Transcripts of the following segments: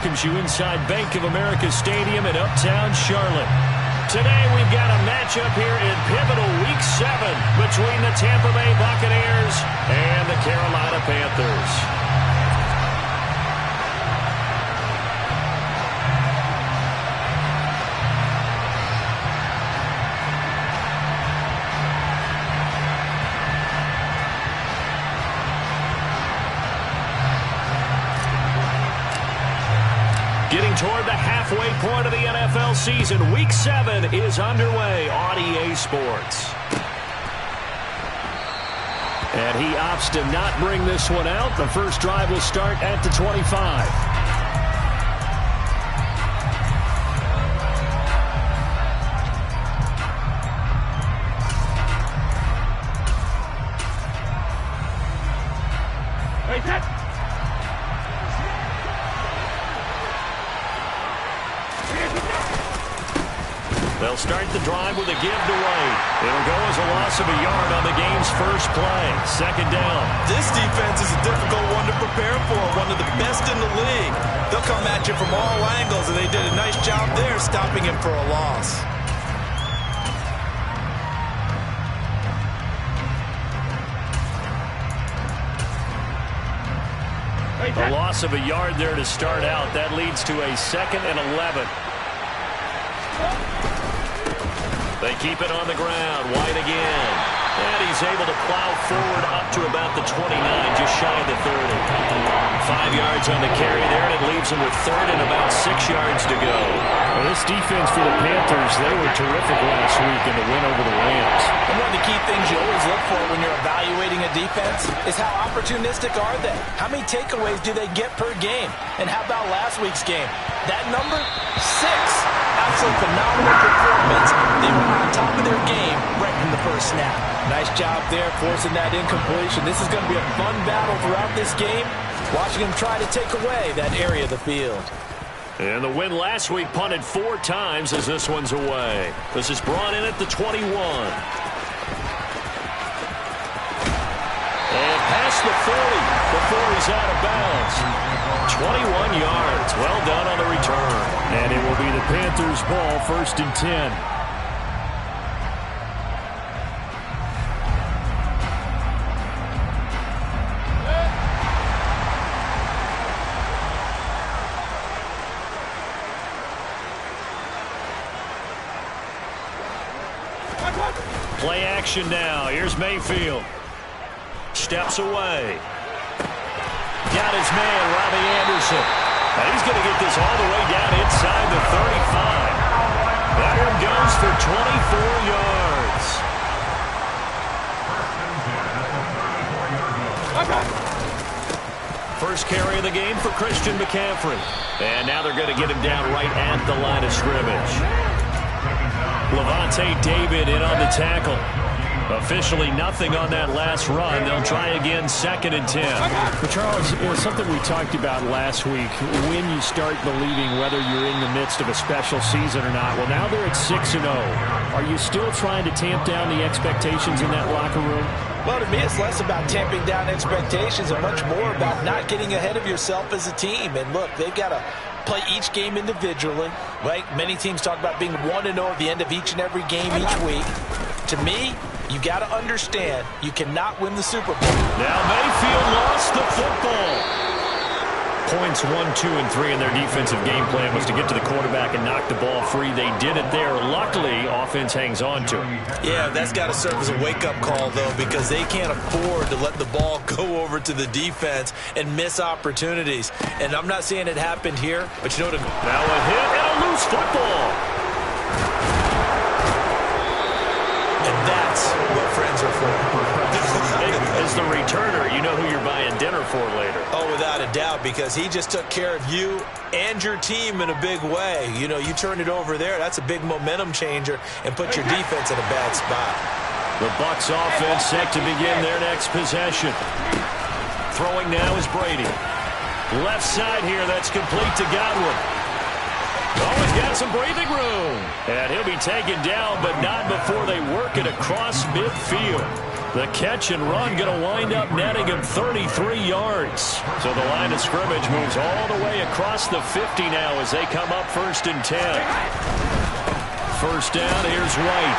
Welcomes you inside Bank of America Stadium in Uptown Charlotte. Today we've got a matchup here in pivotal Week 7 between the Tampa Bay Buccaneers and the Carolina Panthers. Getting toward the halfway point of the NFL season, Week 7 is underway on EA Sports. And he opts to not bring this one out. The first drive will start at the 25. They'll start the drive with a giveaway. It'll go as a loss of a yard on the game's first play. Second down. This defense is a difficult one to prepare for, one of the best in the league. They'll come at you from all angles, and they did a nice job there stopping him for a loss. A loss of a yard there to start out. That leads to a 2nd and 11. They keep it on the ground. White again. And he's able to plow forward up to about the 29, just shy of the 30. 5 yards on the carry there, and it leaves him with 3rd and about 6 yards to go. Well, this defense for the Panthers, they were terrific last week in the win over the Rams. And one of the key things you always look for when you're evaluating a defense is how opportunistic are they? How many takeaways do they get per game? And how about last week's game? That number? 6. Absolute phenomenal performance. They were on top of their game right from the first snap. Nice job there forcing that incompletion. This is going to be a fun battle throughout this game. Watching him try to take away that area of the field. And the win last week punted 4 times as this one's away. This is brought in at the 21. And past the 40 before he's out of bounds. 21 yards. Well done on the return. And it will be the Panthers' ball, 1st and 10. Play action now. Here's Mayfield. Steps away. Got his man, Robbie Anderson. And he's going to get this all the way down inside the 35. Byron goes for 24 yards. First carry of the game for Christian McCaffrey. And now they're going to get him down right at the line of scrimmage. Levante David in on the tackle. Officially nothing on that last run. They'll try again, 2nd and 10. But Charles, it was something we talked about last week. When you start believing whether you're in the midst of a special season or not. Well, now they're at 6-0. Are you still trying to tamp down the expectations in that locker room? Well, to me, it's less about tamping down expectations and much more about not getting ahead of yourself as a team. And look, they've got to play each game individually, right? Many teams talk about being 1-0 at the end of each and every game each week. To me, you got to understand you cannot win the Super Bowl. Now Mayfield lost the football. Points 1, 2, and 3 in their defensive game plan was to get to the quarterback and knock the ball free. They did it there. Luckily, offense hangs on to it. Yeah, that's got to serve as a wake-up call, though, because they can't afford to let the ball go over to the defense and miss opportunities. And I'm not saying it happened here, but you know what? Now a hit and a loose football. And that's what friends are for. As the returner, you know who you're buying dinner for later. Oh, without a doubt, because he just took care of you and your team in a big way. You know, you turn it over there, that's a big momentum changer and put your defense in a bad spot. The Bucs offense set to begin their next possession. Throwing now is Brady. Left side here, that's complete to Godwin. Oh, he's got some breathing room. And he'll be taken down, but not before they work it across midfield. The catch and run going to wind up netting him 33 yards. So the line of scrimmage moves all the way across the 50 now as they come up 1st and 10. First down, here's White.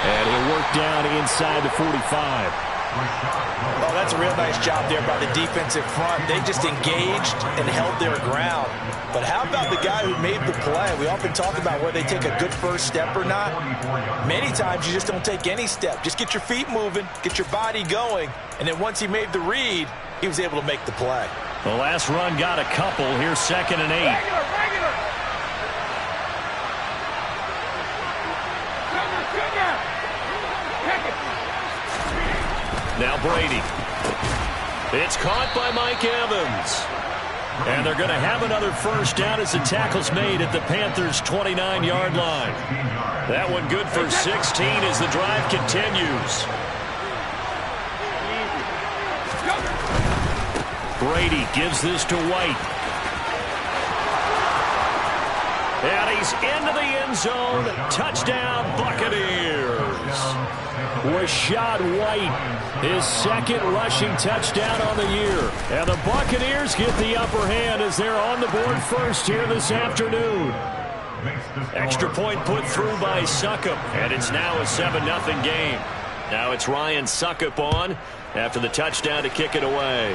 And he'll work down inside the 45. Oh, that's a real nice job there by the defensive front. They just engaged and held their ground. But how about the guy who made the play? We often talk about whether they take a good first step or not. Many times you just don't take any step. Just get your feet moving, get your body going, and then once he made the read, he was able to make the play. The last run got a couple. Here's 2nd and 8. Now Brady. It's caught by Mike Evans. And they're going to have another first down as the tackle's made at the Panthers' 29-yard line. That one good for 16 as the drive continues. Brady gives this to White. And he's into the end zone. Touchdown, Buccaneers. Rashad White, his 2nd rushing touchdown on the year. And the Buccaneers get the upper hand as they're on the board first here this afternoon. Extra point put through by Succop, and it's now a 7-0 game. Now it's Ryan Succop on after the touchdown to kick it away.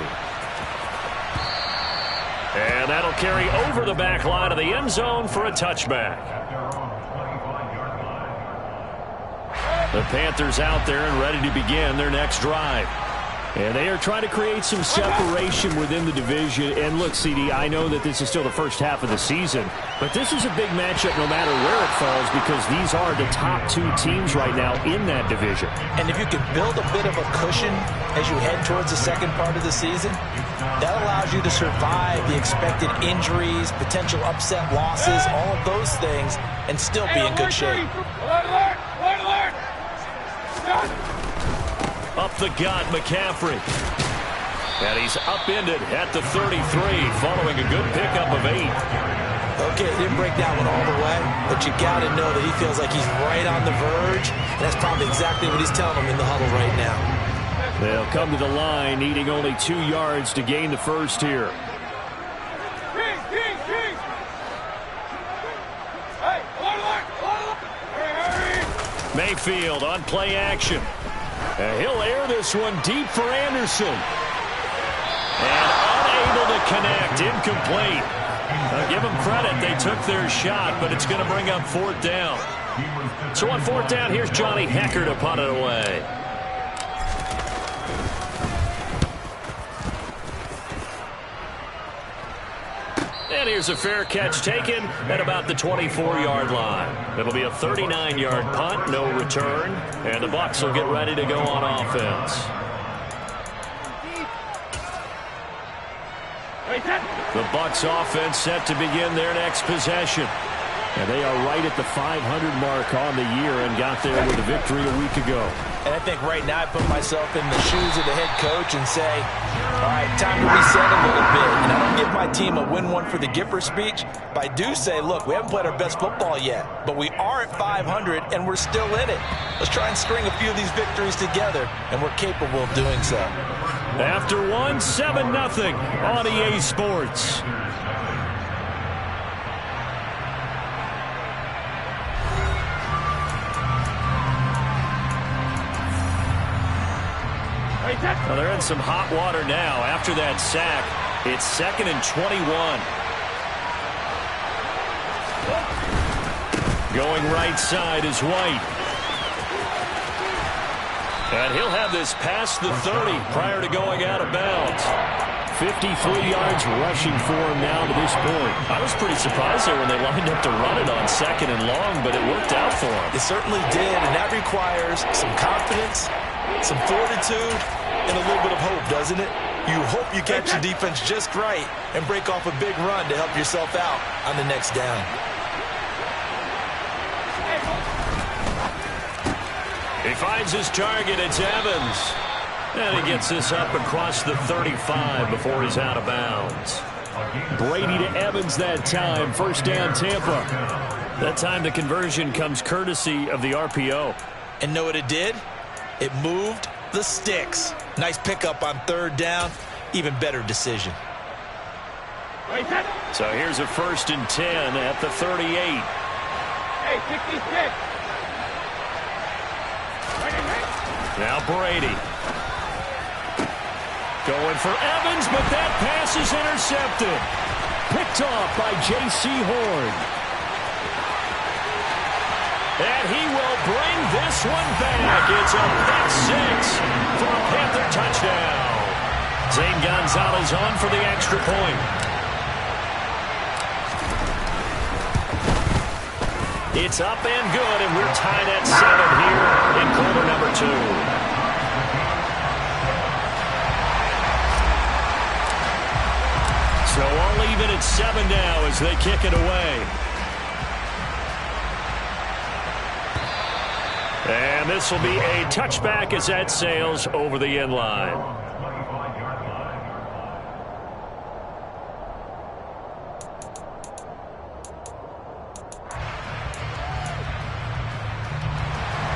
And that'll carry over the back line of the end zone for a touchback. The Panthers out there and ready to begin their next drive. And they are trying to create some separation within the division. And look, CD, I know that this is still the first half of the season, but this is a big matchup no matter where it falls because these are the top 2 teams right now in that division. And if you can build a bit of a cushion as you head towards the second part of the season, that allows you to survive the expected injuries, potential upset losses, all of those things, and still be in good shape. Up the gut, McCaffrey. And he's upended at the 33 following a good pickup of 8. Okay, didn't break that one all the way, but you got to know that he feels like he's right on the verge, and that's probably exactly what he's telling them in the huddle right now. They'll come to the line, needing only 2 yards to gain the first here. Mayfield on play action. And he'll air this one deep for Anderson. And unable to connect, incomplete. Give them credit, they took their shot, but it's going to bring up 4th down. So on 4th down, here's Johnny Hecker to punt it away. And here's a fair catch taken at about the 24-yard line. It'll be a 39-yard punt, no return, and the Bucs will get ready to go on offense. The Bucs offense set to begin their next possession. And they are right at the 500 mark on the year and got there with a victory a week ago. And I think right now I put myself in the shoes of the head coach and say, all right, time to reset a little bit. And I don't give my team a win one for the Gipper speech, but I do say, look, we haven't played our best football yet, but we are at 500 and we're still in it. Let's try and string a few of these victories together, and we're capable of doing so. After one, 7-0 on EA Sports. Well, they're in some hot water now. After that sack, it's 2nd and 21. Going right side is White. And he'll have this past the 30 prior to going out of bounds. 53 yards rushing for him now to this point. I was pretty surprised there when they lined up to run it on 2nd and long, but it worked out for him. It certainly did, and that requires some confidence, some fortitude, and a little bit of hope, doesn't it? You hope you catch the defense just right and break off a big run to help yourself out on the next down. He finds his target. It's Evans. And he gets this up across the 35 before he's out of bounds. Brady to Evans that time. First down, Tampa. That time the conversion comes courtesy of the RPO. And know what it did? It moved the sticks. Nice pickup on third down. Even better decision. So here's a 1st and 10 at the 38. Hey, 66. Now Brady. Going for Evans, but that pass is intercepted. Picked off by J.C. Horn. And he will bring this one back. It's a pick six for a Panther touchdown. Zane Gonzalez on for the extra point. It's up and good, and we're tied at 7 here in quarter number 2. So all even at 7 now as they kick it away. And this will be a touchback as that sails over the end line.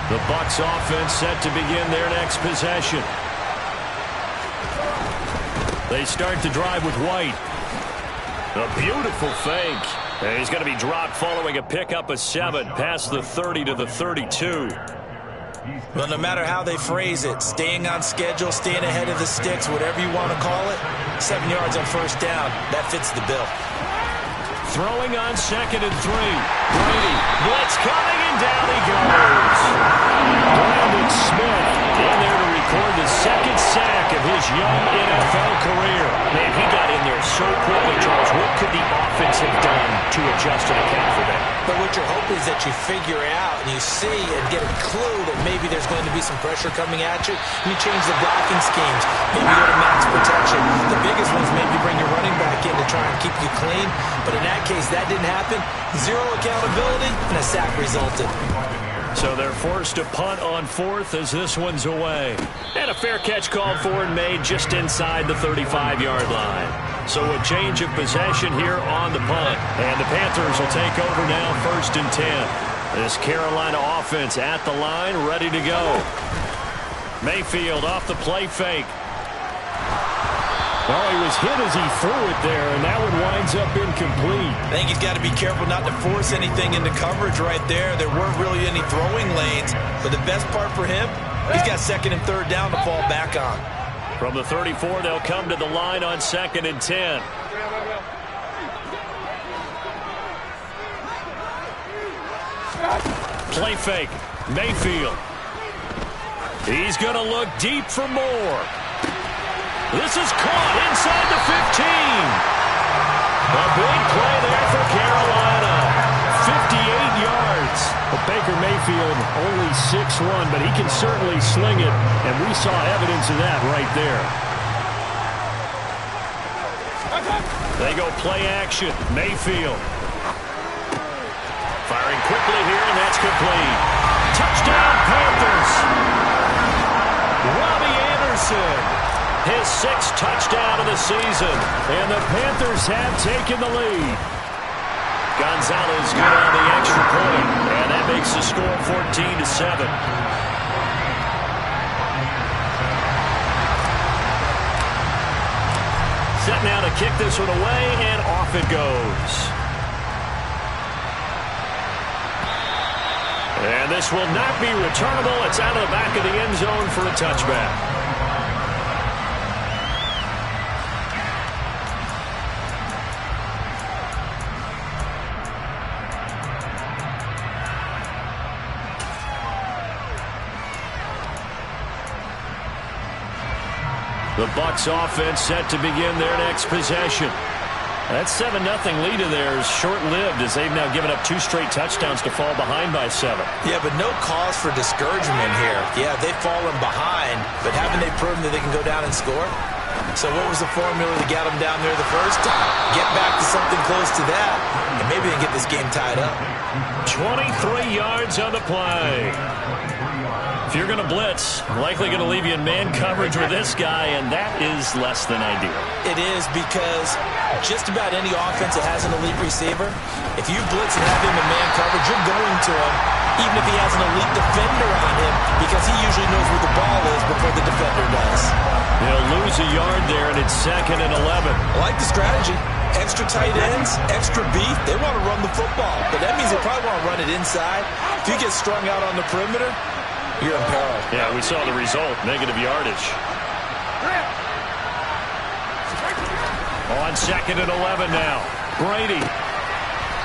The Bucs offense set to begin their next possession. They start the drive with White. A beautiful fake. And he's going to be dropped following a pickup of 7 past the 30 to the 32. Well, no matter how they phrase it, staying on schedule, staying ahead of the sticks, whatever you want to call it, 7 yards on first down, that fits the bill. Throwing on 2nd and 3. Brady, blitz coming, and down he goes. Brandon Smith in there to record the 2nd sack of his young NFL career. Man, he got in there so quickly, Charles. What could the offense have done to adjust and account for that? But what you're hoping is that you figure out and you see and get a clue that maybe there's going to be some pressure coming at you. And you change the blocking schemes. Maybe go to max protection. The biggest one's maybe bring your running back in to try and keep you clean. But in that case, that didn't happen. Zero accountability, and a sack resulted. So they're forced to punt on 4th as this one's away. And a fair catch called for and made just inside the 35-yard line. So a change of possession here on the punt. And the Panthers will take over now 1st and 10. This Carolina offense at the line, ready to go. Mayfield off the play fake. Well, he was hit as he threw it there, and that one winds up incomplete. I think he's got to be careful not to force anything into coverage right there. There weren't really any throwing lanes, but the best part for him, he's got 2nd and 3rd down to fall back on. From the 34, they'll come to the line on 2nd and 10. Play fake. Mayfield. He's going to look deep for more. This is caught inside the 15. A big play there for Carolina. 58 yards. But Baker Mayfield only 6'1", but he can certainly sling it, and we saw evidence of that right there. They go play action. Mayfield. Firing quickly here, and that's complete. Touchdown, Panthers. Robbie Anderson. His 6th touchdown of the season, and the Panthers have taken the lead. Gonzalez good on the extra point, and that makes the score 14-7. Set now to kick this one away, and off it goes. And this will not be returnable. It's out of the back of the end zone for a touchback. The Bucs offense set to begin their next possession. That 7-0 lead of theirs short-lived as they've now given up 2 straight touchdowns to fall behind by 7. Yeah, but no cause for discouragement here. Yeah, they've fallen behind, but haven't they proven that they can go down and score? So what was the formula that got them down there the first time? Get back to something close to that. and maybe they can get this game tied up. 23 yards on the play. If you're going to blitz, likely going to leave you in man coverage with this guy, and that is less than ideal. It is, because just about any offense that has an elite receiver, if you blitz and have him in man coverage, you're going to him, even if he has an elite defender on him, because he usually knows where the ball is before the defender does. They'll lose a yard there, and it's 2nd and 11. I like the strategy. Extra tight ends, extra beef. They want to run the football, but that means they probably want to run it inside. If you get strung out on the perimeter, you're in peril. Yeah, we saw the result, negative yardage. On 2nd and 11 now. Brady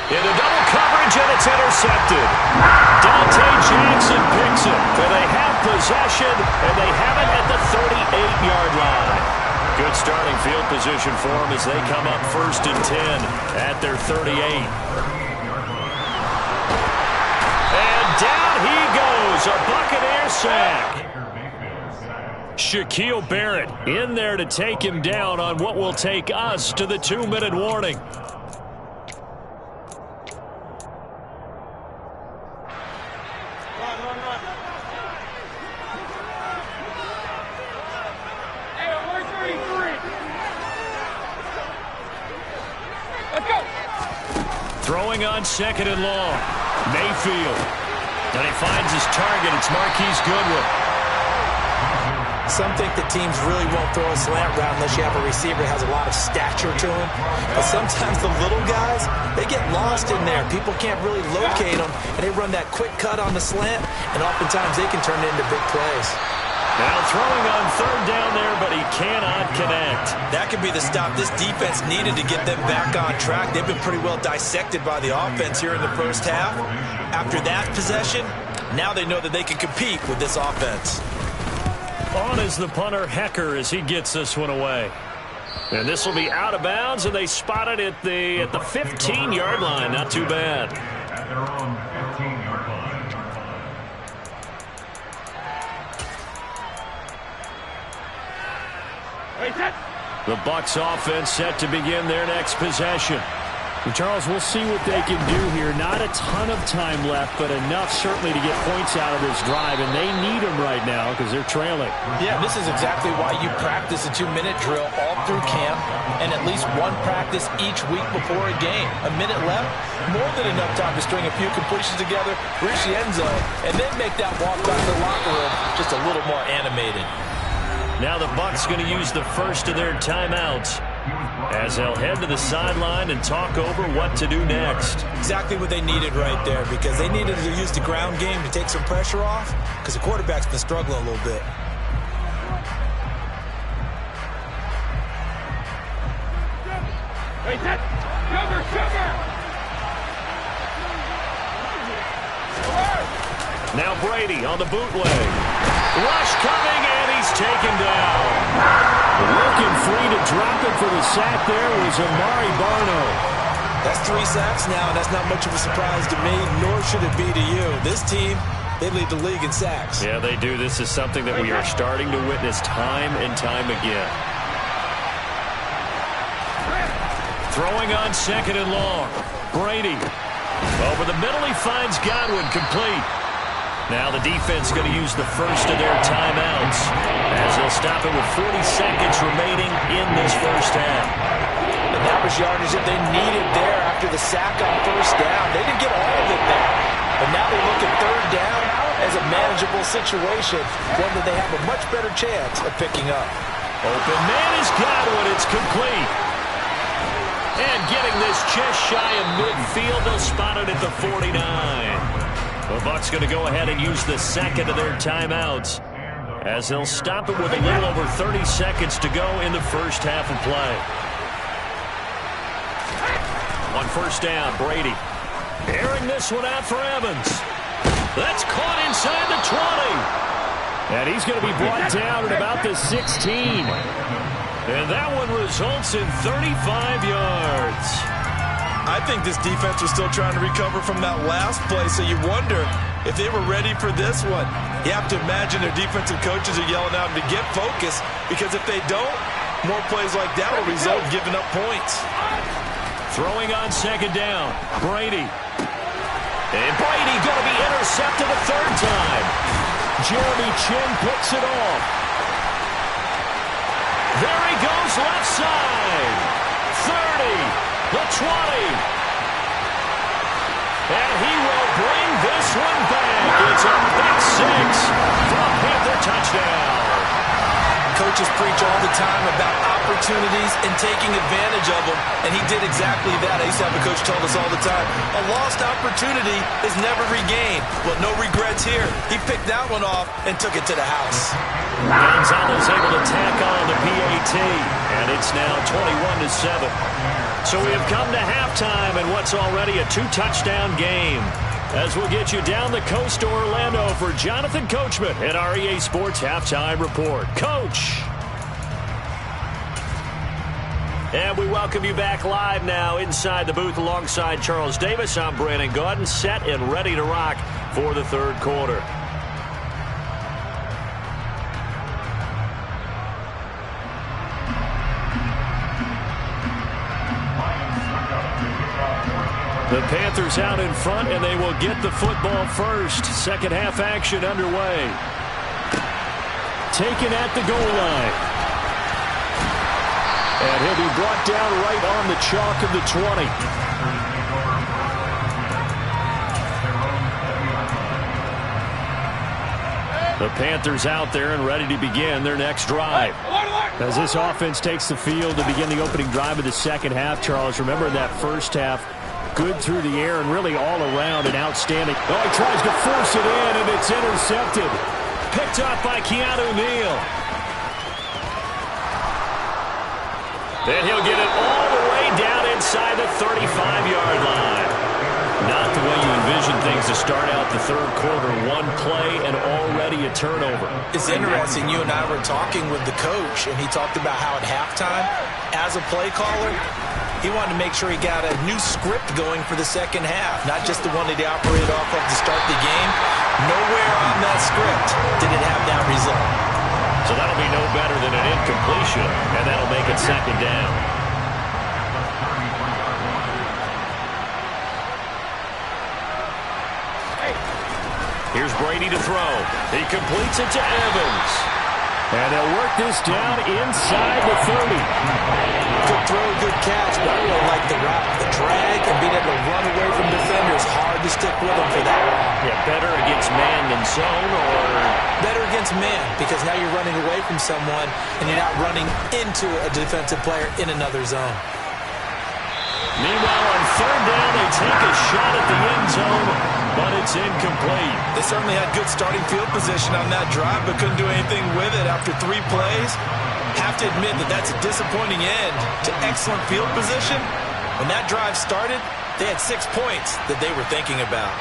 into double coverage, and it's intercepted. Dante Jackson picks it. And they have possession, and they have it at the 38-yard line. Good starting field position for them as they come up 1st and 10 at their 38. And down he goes, a Buccaneer sack. Shaquille Barrett in there to take him down on what will take us to the 2-minute warning. Throwing on 2nd and long. Mayfield. And he finds his target. It's Marquise Goodwin. Some think that teams really won't throw a slant route unless you have a receiver that has a lot of stature to him. But sometimes the little guys, they get lost in there. People can't really locate them, and they run that quick cut on the slant, and oftentimes they can turn it into big plays. Now throwing on 3rd down there, but he cannot connect. That could be the stop this defense needed to get them back on track. They've been pretty well dissected by the offense here in the first half. After that possession, now they know that they can compete with this offense. On is the punter, Hecker, as he gets this one away. And this will be out of bounds, and they spot it at the 15-yard line. Not too bad. They're on 15-yard line. The Bucs offense set to begin their next possession. And Charles, we'll see what they can do here. Not a ton of time left, but enough certainly to get points out of this drive, and they need them right now because they're trailing. Yeah, this is exactly why you practice a 2-minute drill all through camp and at least one practice each week before a game. A minute left, more than enough time to string a few completions together, reach the end zone, and then make that walk back to the locker room just a little more animated. Now the Bucs going to use the first of their timeouts as they'll head to the sideline and talk over what to do next. Exactly what they needed right there, because they needed to use the ground game to take some pressure off, because the quarterback's been struggling a little bit. Now Brady on the bootleg. Rush coming, and he's taken down. Working free to drop it for the sack there was Amari Barno. That's 3 sacks now, and that's not much of a surprise to me, nor should it be to you. This team, they lead the league in sacks. Yeah, they do. This is something that we are starting to witness time and time again. Throwing on 2nd and long. Brady. Over the middle, he finds Godwin, complete. Now the defense going to use the first of their timeouts as they'll stop it with 40 seconds remaining in this first half. And that was yardage that they needed there after the sack on 1st down. They didn't get all of it back. But now they look at 3rd down as a manageable situation, one that they have a much better chance of picking up. Open man is Godwin. It's complete. And getting this just shy of midfield, they'll spot it at the 49. The Bucs going to go ahead and use the second of their timeouts as they'll stop it with a little over 30 seconds to go in the first half of play. On 1st down, Brady airing this one out for Evans. That's caught inside the 20. And he's going to be brought down at about the 16. And that one results in 35 yards. I think this defense was still trying to recover from that last play, so you wonder if they were ready for this one. You have to imagine their defensive coaches are yelling at them to get focused, because if they don't, more plays like that will result in giving up points. Throwing on second down. Brady. And Brady going to be intercepted a third time. Jeremy Chin picks it off. There he goes left side. 30. The 20. And he will bring this one back. It's a pick six for a Panther touchdown. Coaches preach all the time about opportunities and taking advantage of them, and he did exactly that. I used to have a coach tell us all the time, a lost opportunity is never regained. Well, no regrets here. He picked that one off and took it to the house. Gonzalez able to tack on the PAT, and it's now 21-7. So we have come to halftime in what's already a two-touchdown game. As we'll get you down the coast to Orlando for Jonathan Coachman at our EA Sports Halftime Report. Coach! And we welcome you back live now inside the booth alongside Charles Davis. I'm Brandon Gaudin, set and ready to rock for the third quarter. The Panthers out in front, and they will get the football first. Second half action underway. Taken at the goal line. And he'll be brought down right on the chalk of the 20. The Panthers out there and ready to begin their next drive. As this offense takes the field to begin the opening drive of the second half, Charles, remember in that first half, good through the air and really all around and outstanding. Oh, he tries to force it in, and it's intercepted. Picked up by Keanu Neal. And he'll get it all the way down inside the 35-yard line. Not the way you envision things to start out the third quarter. One play and already a turnover. It's interesting. You and I were talking with the coach, and he talked about how at halftime, as a play caller, he wanted to make sure he got a new script going for the second half, not just the one that he operated off of to start the game. Nowhere on that script did it have that result. So that'll be no better than an incompletion, and that'll make it second down. Here's Brady to throw. He completes it to Evans. And they'll work this down inside the 30. Good throw, good catch, but I really like the route. The drag and being able to run away from defenders. Hard to stick with them for that long. Yeah, better against man than zone, or better against man, because now you're running away from someone and you're not running into a defensive player in another zone. Meanwhile, on third down, they take a shot at the end zone, but it's incomplete. They certainly had good starting field position on that drive, but couldn't do anything with it after 3 plays. Have to admit that that's a disappointing end to excellent field position. When that drive started, they had 6 points that they were thinking about.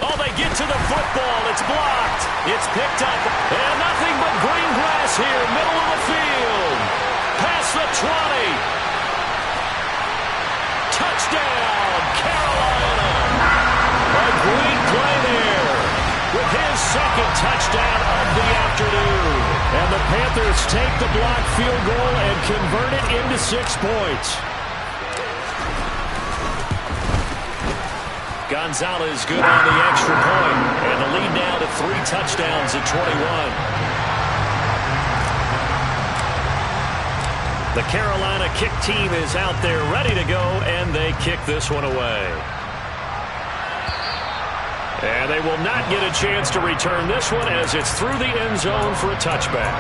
Oh, they get to the football. It's blocked. It's picked up. And nothing but green grass here, middle of the field. Past the 20. Touchdown, Carolina. A great play there with his second touchdown of the afternoon. And the Panthers take the blocked field goal and convert it into 6 points. Gonzalez good on the extra point. And the lead now to 3 touchdowns at 21. The Carolina kick team is out there ready to go, and they kick this one away. And they will not get a chance to return this one as it's through the end zone for a touchback.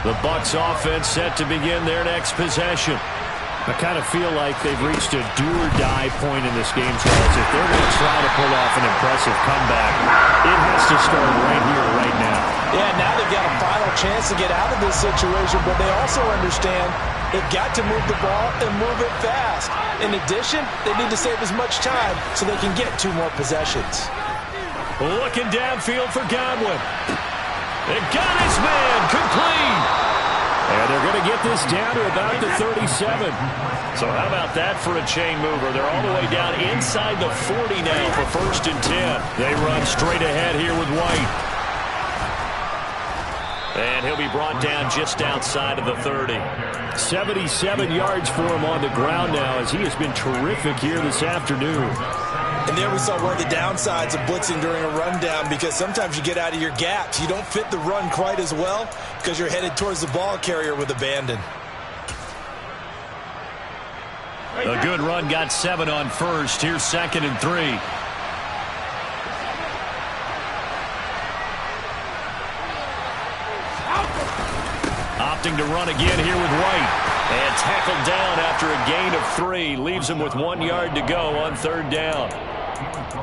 The Bucs offense set to begin their next possession. I kind of feel like they've reached a do-or-die point in this game, Charles. If they're going to try to pull off an impressive comeback, it has to start right here, right now. Yeah, now they've got a final chance to get out of this situation, but they also understand they've got to move the ball and move it fast. In addition, they need to save as much time so they can get 2 more possessions. Looking downfield for Godwin. They got his man complete. And they're going to get this down to about the 37. So how about that for a chain mover? They're all the way down inside the 40 now for 1st and 10. They run straight ahead here with White. And he'll be brought down just outside of the 30. 77 yards for him on the ground now as he has been terrific here this afternoon. And there we saw one of the downsides of blitzing during a rundown, because sometimes you get out of your gaps. You don't fit the run quite as well because you're headed towards the ball carrier with abandon. A good run, got 7 on first. Here's 2nd and 3. Opting to run again here with White. And tackled down after a gain of 3. Leaves him with 1 yard to go on 3rd down.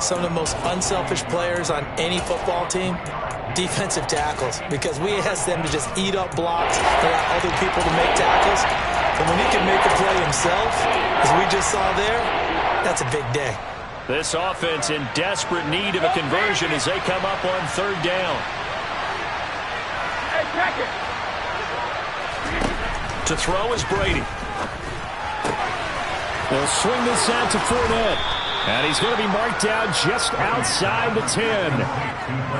Some of the most unselfish players on any football team, defensive tackles, because we ask them to just eat up blocks, allow other people to make tackles. And when he can make a play himself, as we just saw there, that's a big day. This offense in desperate need of a conversion as they come up on 3rd down. To throw is Brady. They'll swing this out to Fournette. And he's going to be marked down just outside the 10.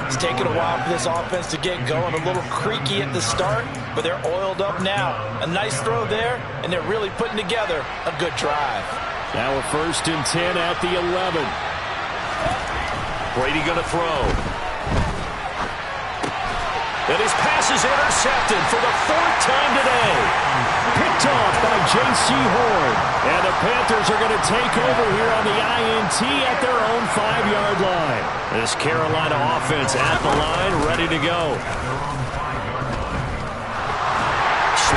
It's taken a while for this offense to get going. A little creaky at the start, but they're oiled up now. A nice throw there, and they're really putting together a good drive. Now we're 1st and 10 at the 11. Brady going to throw. And his pass is intercepted for the 4th time today. Picked off by J.C. Horn. And the Panthers are going to take over here on the INT at their own 5-yard line. This Carolina offense at the line, ready to go.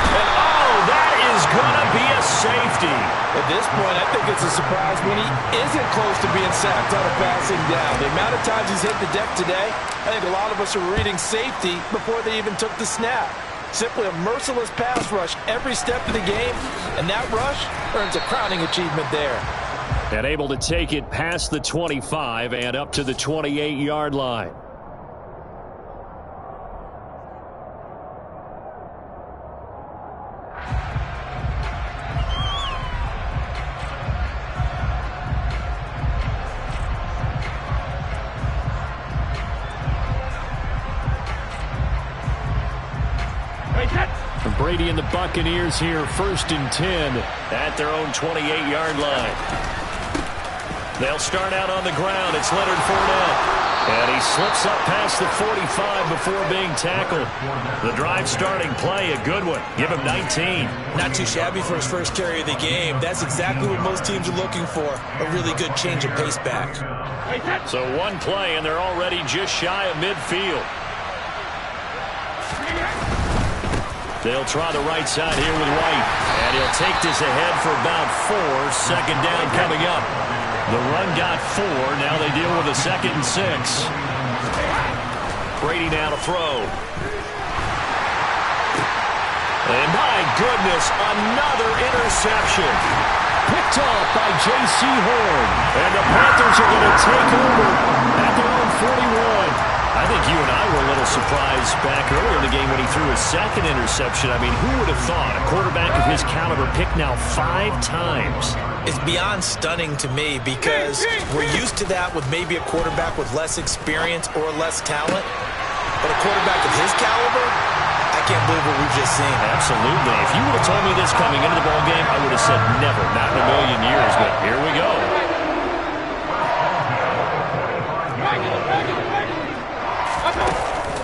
And oh, that is going to be a safety. At this point, I think it's a surprise when he isn't close to being sacked on a passing down. The amount of times he's hit the deck today, I think a lot of us are reading safety before they even took the snap. Simply a merciless pass rush every step of the game, and that rush earns a crowning achievement there. And able to take it past the 25 and up to the 28-yard line. Brady and the Buccaneers here, 1st and 10 at their own 28-yard line. They'll start out on the ground. It's Leonard Fournette. And he slips up past the 45 before being tackled. The drive starting play, a good one. Give him 19. Not too shabby for his first carry of the game. That's exactly what most teams are looking for, a really good change of pace back. So one play, and they're already just shy of midfield. They'll try the right side here with White. And he'll take this ahead for about 4. 2nd down coming up. The run got 4. Now they deal with a 2nd and 6. Brady now to throw. And my goodness, another interception. Picked off by J.C. Horn. And the Panthers are going to take over at their own 41. I think you and I were a little surprised back earlier in the game when he threw his 2nd interception. I mean, who would have thought a quarterback of his caliber picked now 5 times? It's beyond stunning to me because we're used to that with maybe a quarterback with less experience or less talent. But a quarterback of his caliber, I can't believe what we've just seen. Absolutely. If you would have told me this coming into the ballgame, I would have said never, not in a million years. But here we go.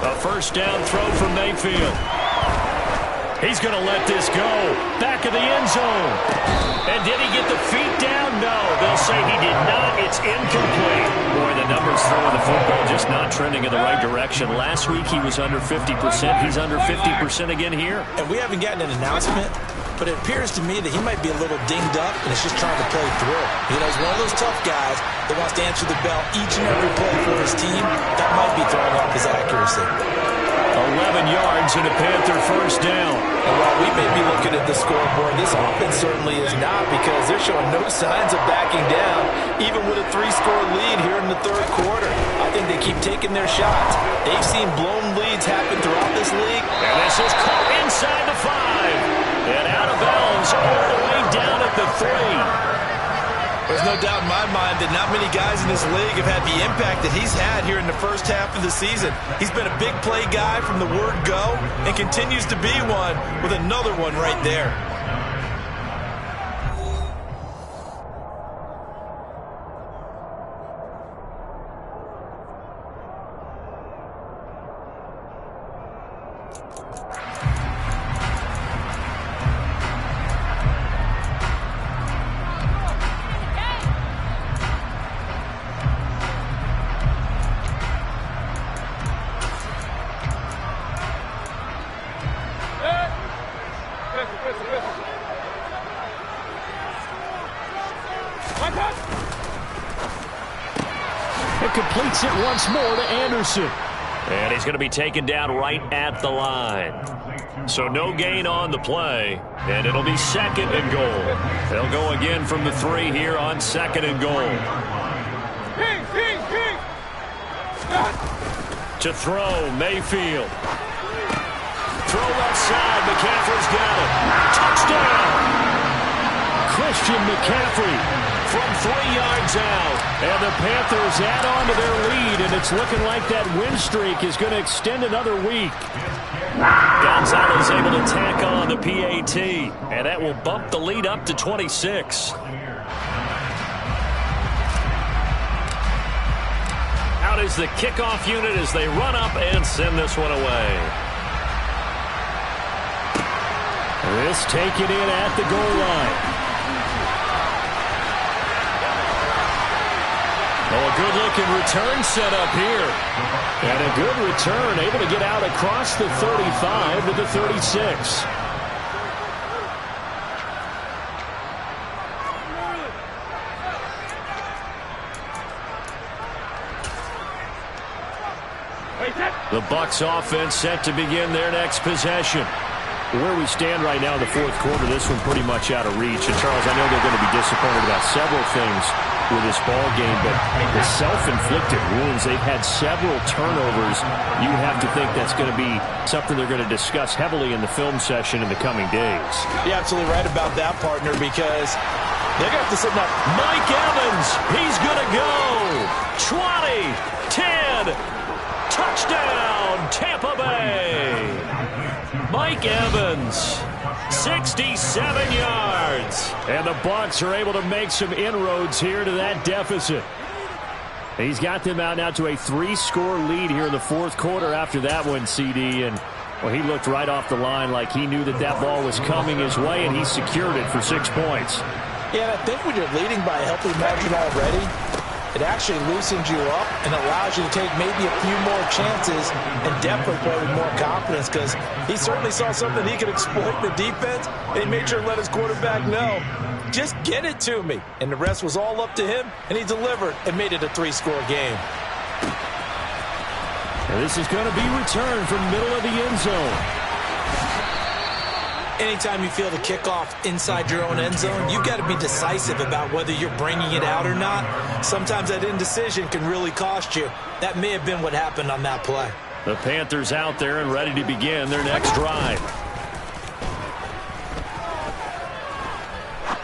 A 1st down throw from Mayfield. He's going to let this go. Back of the end zone. And did he get the feet down? No. They'll say he did not. It's incomplete. Boy, the numbers throwing the football just not trending in the right direction. Last week he was under 50%. He's under 50% again here. And we haven't gotten an announcement, but it appears to me that he might be a little dinged up and is just trying to play through. You know, he's one of those tough guys that wants to answer the bell each and every play for his team. That might be throwing off his accuracy. 11 yards and a Panther 1st down. And while we may be looking at the scoreboard, this offense certainly is not, because they're showing no signs of backing down, even with a 3-score lead here in the 3rd quarter. I think they keep taking their shots. They've seen blown leads happen throughout this league. And this is caught inside the 5. And out of bounds all the way down at the 3. There's no doubt in my mind that not many guys in this league have had the impact that he's had here in the first half of the season. He's been a big play guy from the word go and continues to be one with another one right there. It completes it once more to Anderson. And he's going to be taken down right at the line. So no gain on the play, and it'll be second and goal. They'll go again from the 3 here on second and goal. To throw, Mayfield. Throw left side, McCaffrey's got it. Touchdown! Christian McCaffrey from 3 yards out. And the Panthers add on to their lead, and it's looking like that win streak is going to extend another week. Gonzalez able to tack on the PAT, and that will bump the lead up to 26. Out is the kickoff unit as they run up and send this one away. This taken in at the goal line. Oh, a good-looking return set up here. And a good return, able to get out across the 35 to the 36. The Bucs offense set to begin their next possession. Where we stand right now in the fourth quarter, this one pretty much out of reach. And, Charles, I know they're going to be disappointed about several things with this ball game, but the self-inflicted wounds, they've had several turnovers. You have to think that's going to be something they're going to discuss heavily in the film session in the coming days. You're absolutely right about that, partner, because they're going to have to sit up. Mike Evans, he's going to go. 20, 10, touchdown, Tampa Bay. Mike Evans, 67 yards. And the Bucs are able to make some inroads here to that deficit. He's got them out now to a 3-score lead here in the fourth quarter after that one, CD. And, well, he looked right off the line like he knew that that ball was coming his way, and he secured it for 6 points. Yeah, and I think when you're leading by a healthy margin already, it actually loosens you up and allows you to take maybe a few more chances and definitely play with more confidence, because he certainly saw something he could exploit in the defense, and he made sure to let his quarterback know, just get it to me. And the rest was all up to him, and he delivered and made it a 3-score game. And this is going to be returned from middle of the end zone. Anytime you feel the kickoff inside your own end zone, you've got to be decisive about whether you're bringing it out or not. Sometimes that indecision can really cost you. That may have been what happened on that play. The Panthers out there and ready to begin their next drive.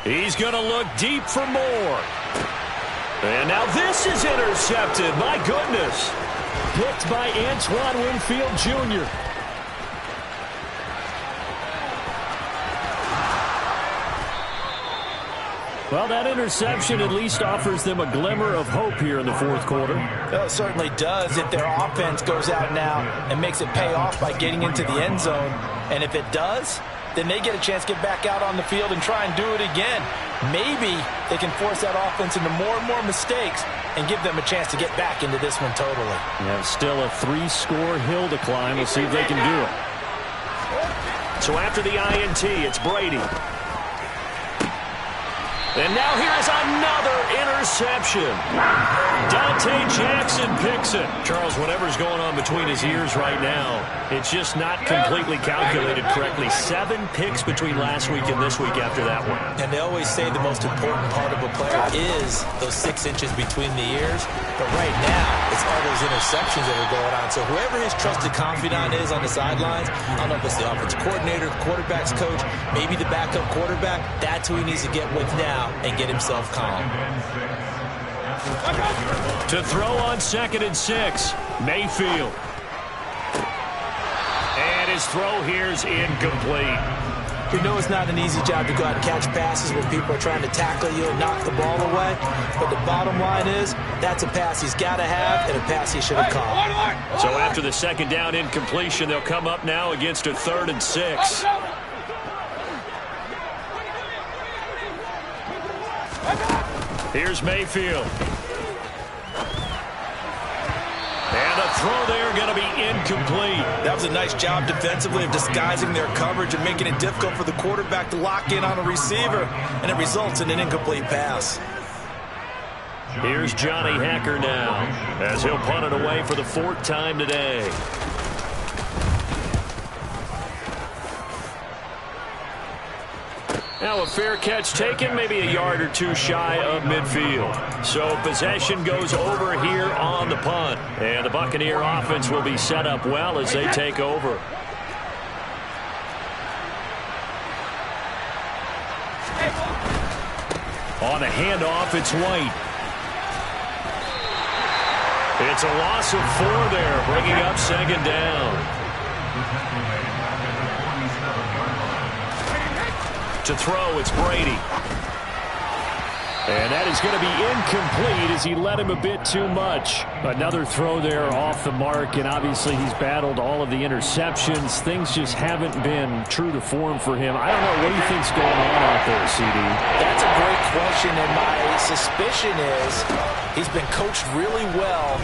He's going to look deep for more. And now this is intercepted. My goodness. Picked by Antoine Winfield Jr. Well, that interception at least offers them a glimmer of hope here in the fourth quarter. Well, it certainly does if their offense goes out now and makes it pay off by getting into the end zone. And if it does, then they get a chance to get back out on the field and try and do it again. Maybe they can force that offense into more and more mistakes and give them a chance to get back into this one totally. Yeah, still a 3-score hill to climb. We'll see if they can do it. So after the INT, it's Brady. And now here's another interception. Dante Jackson picks it. Charles, whatever's going on between his ears right now, it's just not completely calculated correctly. 7 picks between last week and this week after that one. And they always say the most important part of a player is those 6 inches between the ears. But right now, it's all those interceptions that are going on. So whoever his trusted confidant is on the sidelines, I don't know if it's the offensive coordinator, the quarterback's coach, maybe the backup quarterback, that's who he needs to get with now out and get himself calm. To throw on 2nd and 6, Mayfield. And his throw here is incomplete. We know it's not an easy job to go out and catch passes when people are trying to tackle you and knock the ball away. But the bottom line is, that's a pass he's got to have and a pass he should have caught. So after the 2nd down incompletion, they'll come up now against a 3rd and 6. Here's Mayfield. And a throw there going to be incomplete. That was a nice job defensively of disguising their coverage and making it difficult for the quarterback to lock in on a receiver, and it results in an incomplete pass. Here's Johnny Hacker now as he'll punt it away for the 4th time today. Now a fair catch taken, maybe a yard or two shy of midfield. So possession goes over here on the punt. And the Buccaneer offense will be set up well as they take over. On the handoff, it's White. It's a loss of 4 there, bringing up 2nd down. To throw, it's Brady. And that is going to be incomplete as he let him a bit too much. Another throw there off the mark, and obviously he's battled all of the interceptions. Things just haven't been true to form for him. I don't know, what do you think's going on out there, CD? That's a great question, and my suspicion is he's been coached really well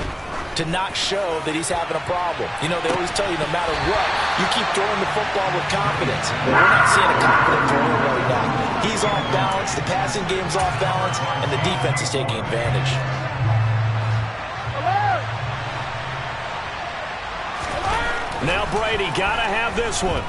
to not show that he's having a problem. You know, they always tell you no matter what, you keep throwing the football with confidence. Well, we're not seeing a confident thrower right now. He's off balance, the passing game's off balance, and the defense is taking advantage. Now Brady got to have this one.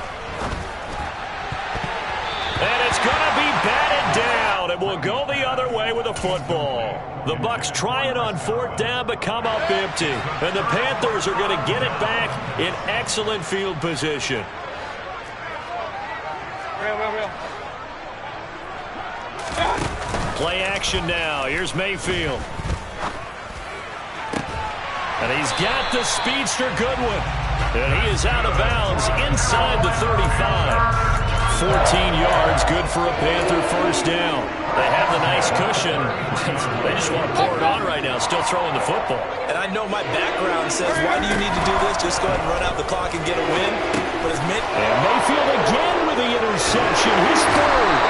And it's going to be batted down. It will go the other way with a football. The Bucs try it on 4th down, but come up empty. And the Panthers are going to get it back in excellent field position. Play action now. Here's Mayfield. And he's got the speedster Goodwin. And he is out of bounds inside the 35. 14 yards, good for a Panther 1st down. They have the nice cushion. They just want to pour it on right now, still throwing the football. And I know my background says, why do you need to do this? Just go ahead and run out the clock and get a win. But and Mayfield again with the interception. His 3rd.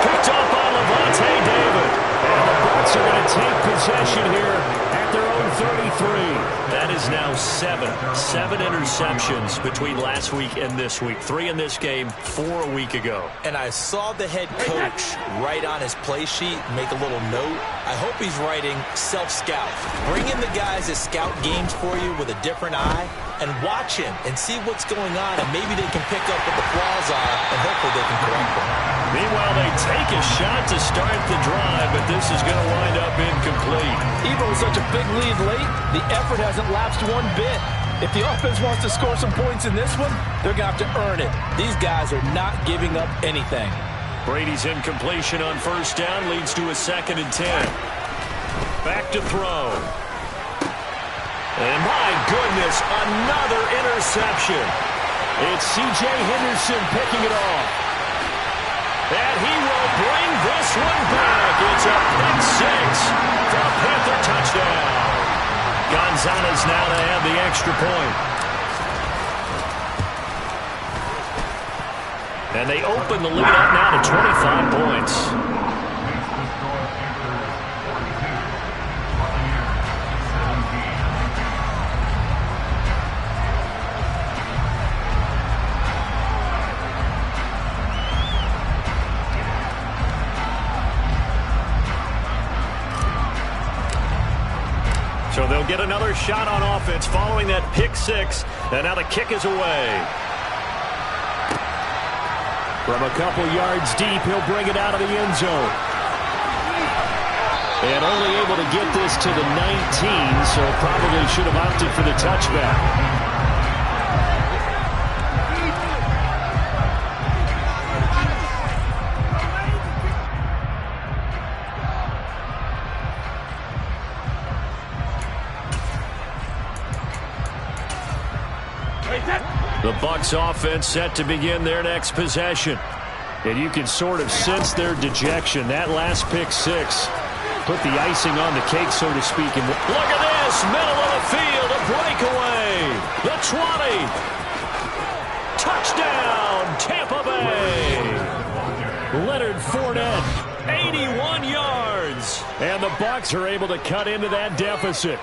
Picked up on Levante David. And the Bucs are going to take possession here at their own 33. That is now 7 interceptions between last week and this week. 3 in this game, 4 a week ago. And I saw the head coach write on his play sheet, make a little note. I hope he's writing self-scout. Bring in the guys that scout games for you with a different eye and watch him and see what's going on, and maybe they can pick up what the flaws are, and hopefully they can correct them. Meanwhile, they take a shot to start the drive, but this is going to wind up incomplete. Even with such a big lead late, the effort hasn't lapsed one bit. If the offense wants to score some points in this one, they're going to have to earn it. These guys are not giving up anything. Brady's incompletion on 1st down leads to a 2nd and 10. Back to throw. And my goodness, another interception. It's C.J. Henderson picking it off. And he will bring this one back. It's a pick 6 for a Panther touchdown. Gonzalez now to have the extra point. And they open the lead up now to 25 points. So they'll get another shot on offense following that pick 6. And now the kick is away. From a couple yards deep, he'll bring it out of the end zone. And only able to get this to the 19, so probably should have opted for the touchback. The Bucs offense set to begin their next possession. And you can sort of sense their dejection. That last pick six put the icing on the cake, so to speak. And look at this, middle of the field, a breakaway. The 20. Touchdown, Tampa Bay. Leonard Fournette, 81 yards. And the Bucs are able to cut into that deficit.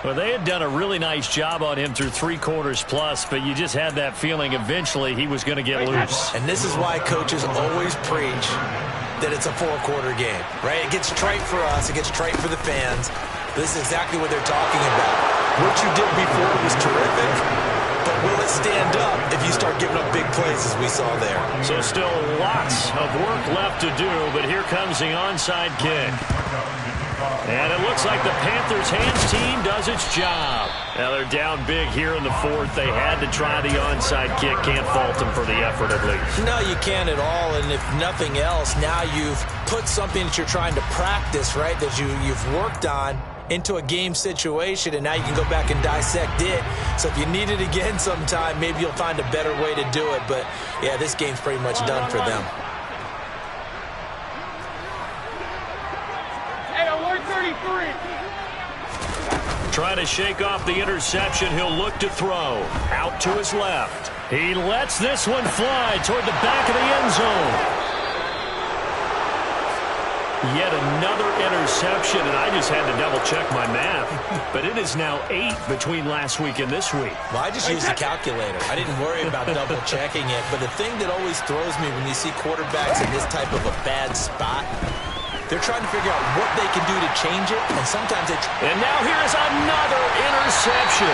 Well, they had done a really nice job on him through 3 quarters plus, but you just had that feeling eventually he was going to get loose. And this is why coaches always preach that it's a 4-quarter game, right? It gets trite for us. It gets trite for the fans. This is exactly what they're talking about. What you did before was terrific, but will it stand up if you start giving up big plays as we saw there? So still lots of work left to do, but here comes the onside kick. And it looks like the Panthers' hands team does its job. Now they're down big here in the 4th. They had to try the onside kick. Can't fault them for the effort at least. No, you can't at all. And if nothing else, now you've put something that you're trying to practice, right, that you've worked on into a game situation, and now you can go back and dissect it. So if you need it again sometime, maybe you'll find a better way to do it. But, yeah, this game's pretty much done for them. Trying to shake off the interception. He'll look to throw. Out to his left. He lets this one fly toward the back of the end zone. Yet another interception, and I just had to double-check my math. But it is now 8 between last week and this week. Well, I just used the calculator. I didn't worry about double-checking it. But the thing that always throws me when you see quarterbacks in this type of a bad spot, they're trying to figure out what they can do to change it, and sometimes they... And now here's another interception.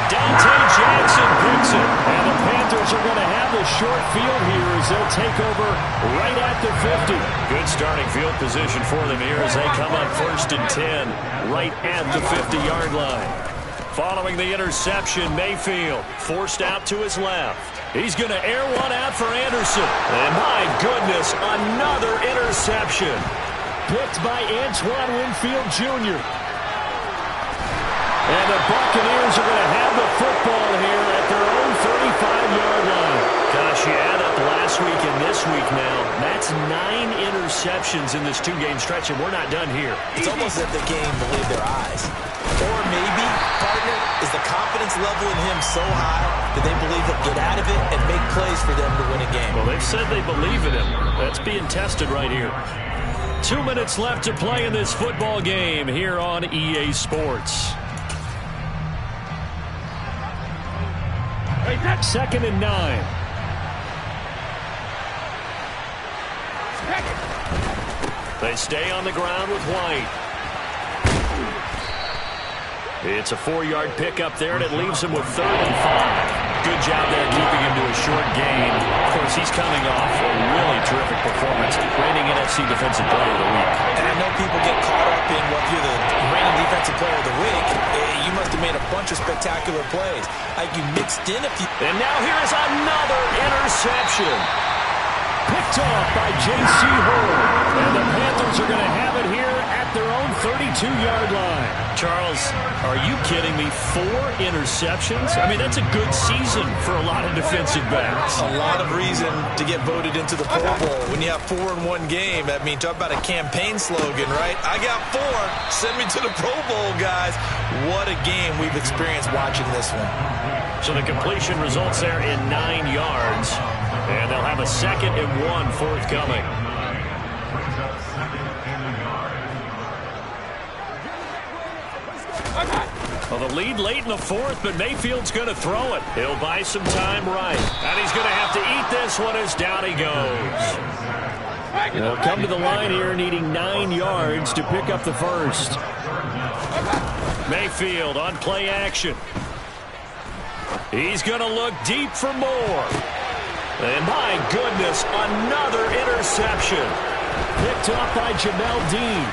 Dante Jackson picks it. And the Panthers are going to have the short field here as they'll take over right at the 50. Good starting field position for them here as they come up 1st and 10 right at the 50-yard line. Following the interception, Mayfield forced out to his left. He's going to air one out for Anderson. And my goodness, another interception. Picked by Antoine Winfield Jr. And the Buccaneers are going to have the football here at their own 35-yard line. Gosh, you add up last week and this week now. That's 9 interceptions in this 2-game stretch, and we're not done here. It's almost as if they can't even believe their eyes. Or maybe, partner, is the confidence level in him so high that they believe he'll get out of it and make plays for them to win a game. Well, they've said they believe in him. That's being tested right here. 2 minutes left to play in this football game here on EA Sports. 2nd and 9. They stay on the ground with White. It's a 4-yard pickup there, and it leaves him with 3rd and 5. Good job there keeping him to a short gain. Of course, he's coming off a really terrific performance, reigning NFC Defensive Player of the Week. And I know people get caught up in what you're the reigning Defensive Player of the Week. You must have made a bunch of spectacular plays. Like you mixed in a few. And now here is another interception. Picked off by J.C. Horn. And the Panthers are going to have it here at their own 32-yard line. Charles, are you kidding me? 4 interceptions? I mean, that's a good season for a lot of defensive backs. A lot of reason to get voted into the Pro Bowl. When you have 4 in one game, I mean, talk about a campaign slogan, right? I got 4. Send me to the Pro Bowl, guys. What a game we've experienced watching this one. So the completion results there in 9 yards. And they'll have a 2nd and 1 forthcoming. Well, the lead late in the 4th, but Mayfield's going to throw it. He'll buy some time right. And he's going to have to eat this one as down he goes. They'll come to the line here needing 9 yards to pick up the first. Mayfield on play action. He's going to look deep for more. And my goodness, another interception. Picked off by Jamel Dean.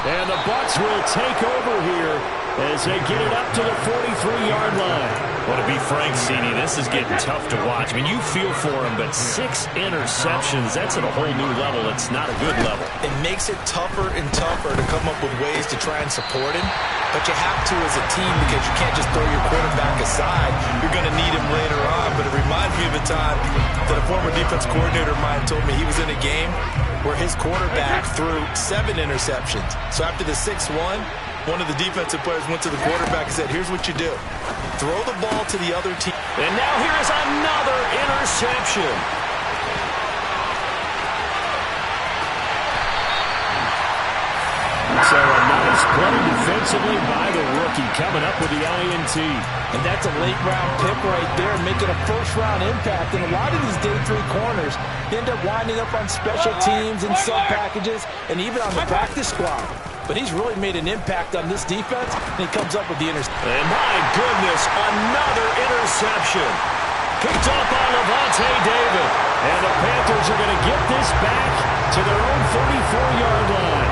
And the Bucs will take over here as they get it up to the 43-yard line. Well, to be frank, CD, this is getting tough to watch. I mean, you feel for him, but 6 interceptions, that's at a whole new level. It's not a good level. It makes it tougher and tougher to come up with ways to try and support him. But you have to as a team because you can't just throw your quarterback aside. You're going to need him later on. But it reminds me of a time that a former defense coordinator of mine told me he was in a game where his quarterback threw 7 interceptions. So after the 6-1, one of the defensive players went to the quarterback and said, here's what you do. Throw the ball to the other team. And now here's another interception. So a nice play defensively by the rookie, coming up with the INT. And that's a late-round pick right there, making a first-round impact. And a lot of these day 3 corners end up winding up on special teams and sub-packages and even on the practice squad. But he's really made an impact on this defense, and he comes up with the interception. And my goodness, another interception. Picked up by Levante David. And the Panthers are going to get this back to their own 44-yard line.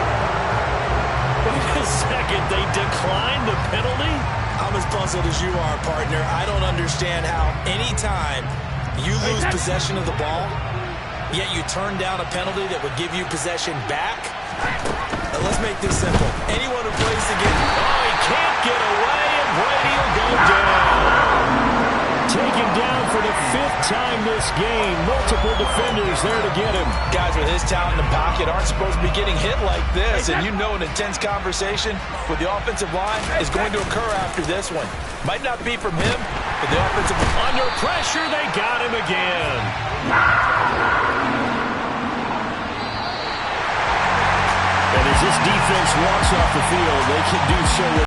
Wait a second, they declined the penalty? I'm as puzzled as you are, partner. I don't understand how anytime you lose possession of the ball, yet you turn down a penalty that would give you possession back. Let's make this simple. Anyone who plays the game... Oh, he can't get away, and Brady will go down. Taken down for the 5th time this game. Multiple defenders there to get him. Guys with his talent in the pocket aren't supposed to be getting hit like this, and you know an intense conversation with the offensive line is going to occur after this one. Might not be from him, but the offensive line... Under pressure, they got him again. And as this defense walks off the field, they can do so with